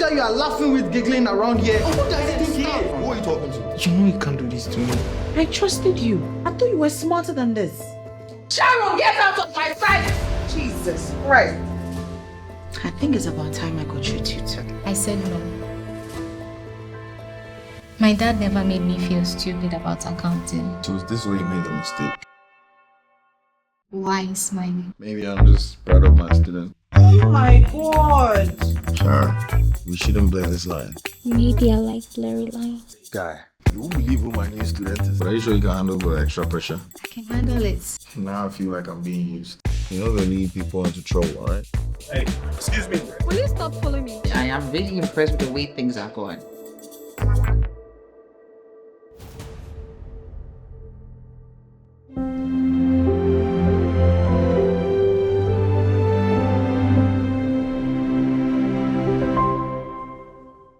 teacher you are laughing with giggling around here. Oh, who does it think here? Who are you talking to? You know you can't do this to me. I trusted you. I thought you were smarter than this. Sharon, get out of my sight! Jesus Christ. I think it's about time I got you tutor. I said no. My dad never made me feel stupid about accounting. So is this where you made a mistake? Why smiling? Maybe I'm just proud of my student. Oh my God. Sharon, we shouldn't blur this line. Maybe I like blurry lines. Guy, you won't believe who my new student is. But are you sure you can handle the extra pressure? I can handle it. Now I feel like I'm being used. You know they lead people into trouble, alright? Hey, excuse me. Will you stop following me? I am really impressed with the way things are going.